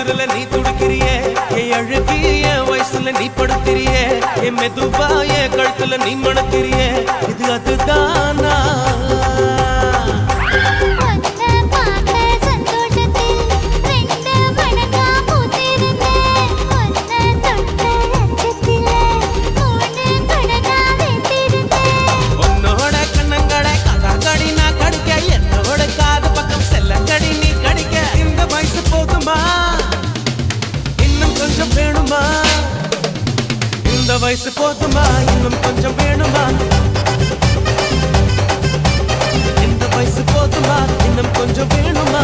குளிரல நீ துடிக்கிறியே என் அழுகி என் வயசுல நீ படுத்திரியே என் மெதுவா என் கழுத்துல நீ மணக்கிறியே இது அதுதானா இந்த வயசு போதுமா இன்னும் கொஞ்சம் வேணுமா இந்த வயசு போதுமா இன்னும் கொஞ்சம் வேணுமா